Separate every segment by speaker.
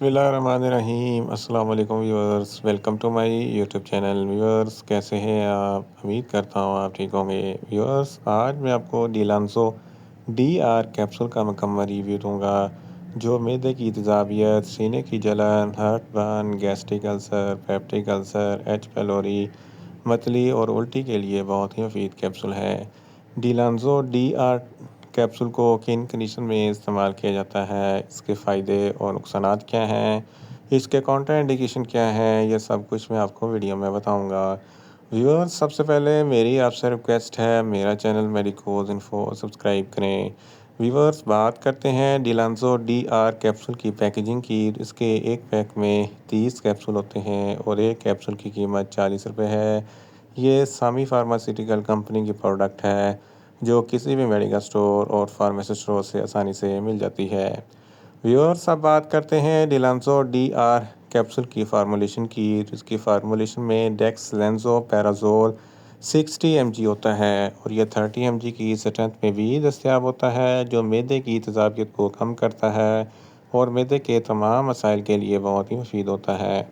Speaker 1: बिस्मिल्लाहिर्रहमानिर्रहीम अस्सलाम वालेकुम viewers, welcome to my YouTube channel. Viewers, कैसे हैं आप? उम्मीद करता हूँ आप ठीक होंगे। व्यूअर्स, आज मैं आपको डिलांसो डीआर कैप्सूल का मुकम्मल रिव्यू दूंगा, जो मैदे की तेज़ाबियत, सीने की जलन, heartburn, gastric ulcer, peptic ulcer, H pylori, मतली और उल्टी के लिए बहुत ही मुफीद कैप्सूल है। डिलांसो डीआर कैप्सूल को किन कंडीशन में इस्तेमाल किया जाता है, इसके फ़ायदे और नुकसानात क्या हैं, इसके काउंटर इंडिकेशन क्या हैं, यह सब कुछ मैं आपको वीडियो में बताऊंगा। व्यूअर्स, सबसे पहले मेरी आपसे रिक्वेस्ट है, मेरा चैनल मेडिकोज इन्फो सब्सक्राइब करें। व्यूअर्स, बात करते हैं डिलांसो डीआर कैप्सूल की पैकेजिंग की। इसके एक पैक में 30 कैप्सूल होते हैं और एक कैप्सूल की कीमत 40 रुपये है। ये सामी फार्मास्यूटिकल कंपनी की प्रोडक्ट है, जो किसी भी मेडिकल स्टोर और फार्मेसी स्टोर से आसानी से मिल जाती है। व्यूअर्स, अब बात करते हैं डिलांसो डीआर कैप्सूल की फार्मूलेशन की। इसकी फार्मूलेशन में डेक्सलेंसोपैराजोल 60 mg होता है और यह 30 mg की स्ट्रेंथ में भी दस्तयाब होता है, जो मैदे की तेज़ाबियत को कम करता है और मैदे के तमाम मसाइल के लिए बहुत ही मुफीद होता है।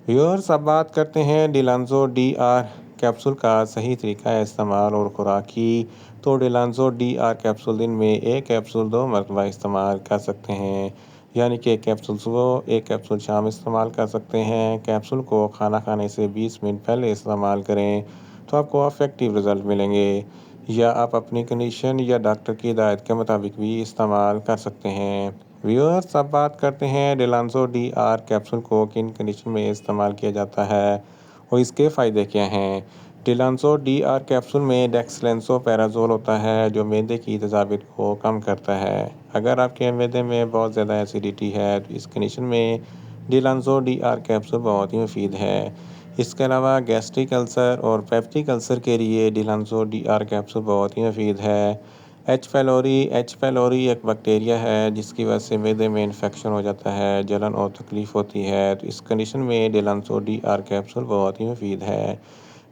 Speaker 1: व्यूअर्स, अब बात करते हैं डिलांसो डीआर कैप्सूल का सही तरीका है इस्तेमाल और खुराक की। तो डिलांसो डीआर कैप्सूल दिन में एक कैप्सूल 2 मरतबा इस्तेमाल कर सकते हैं, यानी कि एक कैप्सूल सुबह, एक कैप्सूल शाम इस्तेमाल कर सकते हैं। कैप्सूल को खाना खाने से 20 मिनट पहले इस्तेमाल करें तो आपको अफेक्टिव रिज़ल्ट मिलेंगे, या आप अपनी कंडीशन या डॉक्टर की हिदायत के मुताबिक भी इस्तेमाल कर सकते हैं। व्यूअर्स, अब बात करते हैं डिलांसो डीआर कैप्सूल को किन कंडीशन में इस्तेमाल किया जाता है और इसके फ़ायदे क्या हैं। डिलांसो डीआर कैप्सूल में डेक्सलेंसोपैराजोल होता है, जो मैदे की तेज़ाबियत को कम करता है। अगर आपके मैदे में बहुत ज़्यादा एसिडिटी है तो इस कंडीशन में डिलांसो डीआर कैप्सूल बहुत ही मुफीद है। इसके अलावा गैस्ट्रिक अल्सर और पेप्टिक अल्सर के लिए डिलांसो डीआर कैप्सूल बहुत ही मुफीद है। एच पैलोरी एक बैक्टीरिया है जिसकी वजह से मैदे में इन्फेक्शन हो जाता है, जलन और तकलीफ़ होती है। तो इस कंडीशन में डिलांसो डीआर कैप्सूल बहुत ही मुफीद है।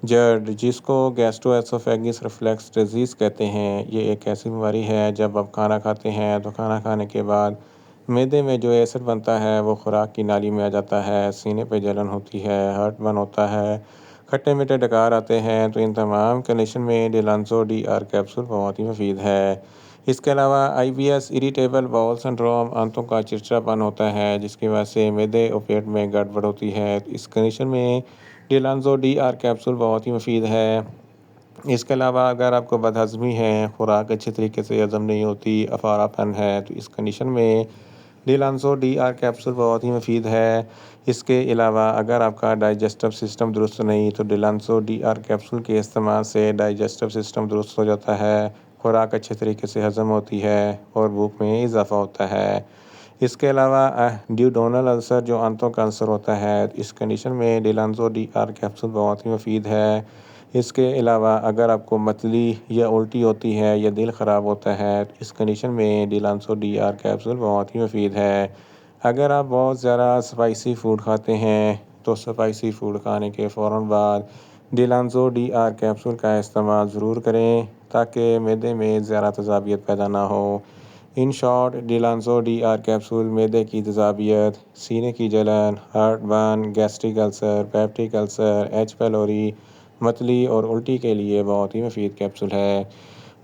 Speaker 1: जर्ड, जिसको गैस्ट्रोएसोफेगस रिफ्लक्स डिजीज़ कहते हैं, ये एक ऐसी बीमारी है जब आप खाना खाते हैं तो खाना खाने के बाद मैदे में जो एसिड बनता है वो खुराक की नाली में आ जाता है, सीने पे जलन होती है, हार्टबर्न होता है, खट्टे मीठे डकार आते हैं। तो इन तमाम कंडीशन में डिलांसो डीआर कैप्सूल बहुत ही मुफीद है। इसके अलावा आईबीएस, इरिटेबल बाउल सिंड्रोम, आंतों का चिड़चिड़ापन होता है जिसकी वजह से मैदे और पेट में गड़बड़ होती है। तो इस कंडीशन में डिलांसो डीआर कैप्सूल बहुत ही मुफीद है। इसके अलावा अगर आपको बदहज़मी है, खुराक अच्छे तरीके से हज़म नहीं होती, अफारापन है, तो इस कंडीशन में डिलांसो डीआर कैप्सूल बहुत ही मुफीद है। इसके अलावा अगर आपका डाइजेस्टिव सिस्टम दुरुस्त नहीं, तो डिलांसो डीआर कैप्सूल के इस्तेमाल से डाइजेस्टिव सिस्टम दुरुस्त हो जाता है, खुराक अच्छे तरीके से हज़म होती है और भूख में इजाफ़ा होता है। इसके अलावा ड्यूडोनल अल्सर, जो आंतों का अल्सर होता है, इस कंडीशन में डिलांसो डीआर कैप्सूल बहुत ही मुफीद है। इसके अलावा अगर आपको मतली या उल्टी होती है या दिल ख़राब होता है, तो इस कंडीशन में डिलांसो डीआर कैप्सूल बहुत ही मुफीद है। अगर आप बहुत ज़्यादा स्पाइसी फ़ूड खाते हैं तो स्पाइसी फ़ूड खाने के फ़ौरन बाद डिलांसो डीआर कैप्सूल का इस्तेमाल ज़रूर करें, ताकि मैदे में ज़्यादा तेज़ाबियत पैदा ना हो। इन शॉर्ट, डिलांसो डीआर कैप्सूल मैदे की तेज़ाबियत, सीने की जलन, heartburn, gastric ulcer, peptic ulcer, H pylori, मतली और उल्टी के लिए बहुत ही मुफीद कैप्सूल है।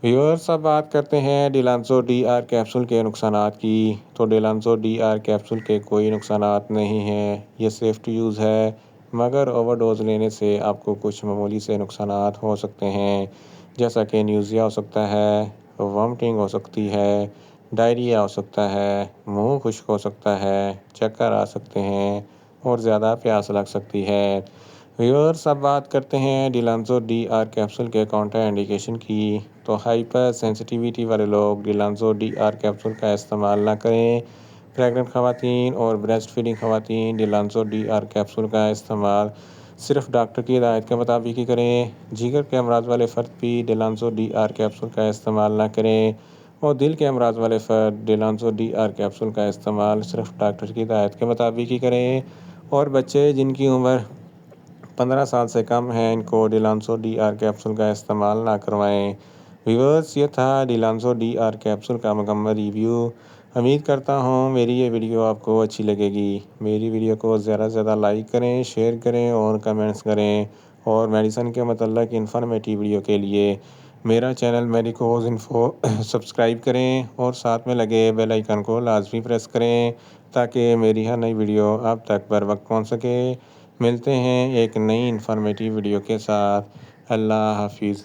Speaker 1: व्यूअर्स, अब बात करते हैं डिलांसो डीआर कैप्सूल के नुकसानात की। तो डिलांसो डीआर कैप्सूल के कोई नुकसानात नहीं हैं, ये सेफ़ टू यूज़ है, मगर ओवरडोज़ लेने से आपको कुछ मामूली से नुकसानात हो सकते हैं, जैसा कि न्यूज़िया हो सकता है, वॉमिटिंग हो सकती है, डायरिया हो सकता है, मुंह खुश्क हो सकता है, चक्कर आ सकते हैं और ज़्यादा प्यास लग सकती है। व्यूअर्स, अब बात करते हैं डिलांसो डीआर कैप्सूल के काउंटर इंडिकेशन की। तो हाइपर सेंसिटिविटी वाले लोग डिलांसो डीआर कैप्सूल का इस्तेमाल ना करें। प्रेग्नेंट ख़वातीन और ब्रेस्ट फीडिंग ख़वातीन डिलांसो डीआर कैप्सूल का इस्तेमाल सिर्फ डॉक्टर की हिदायत के मुताबिक ही करें। जिगर के अमराज वाले फ़र्द भी डिलांसो डीआर कैप्सूल का इस्तेमाल ना करें और दिल के अमराज वाले फ़र्द डिलांसो डीआर कैप्सूल का इस्तेमाल सिर्फ डॉक्टर की हिदायत के मुताबिक ही करें। और बच्चे जिनकी उम्र 15 साल से कम है, इनको डिलांसो डीआर कैप्सूल का इस्तेमाल ना करवाएं। व्यूअर्स, ये था डिलांसो डीआर कैप्सूल का मुकम्मल रिव्यू। उम्मीद करता हूँ मेरी ये वीडियो आपको अच्छी लगेगी। मेरी वीडियो को ज़्यादा से ज़्यादा लाइक करें, शेयर करें और कमेंट्स करें। और मेडिसिन के मतलब इन्फॉर्मेटिव वीडियो के लिए मेरा चैनल मेडिकोज इन्फो सब्सक्राइब करें और साथ में लगे बेल आइकन को लाजमी प्रेस करें ताकि मेरी हर नई वीडियो आप तक बर वक्त पहुँच सके। मिलते हैं एक नई इन्फॉर्मेटिव वीडियो के साथ। अल्लाह हाफिज़।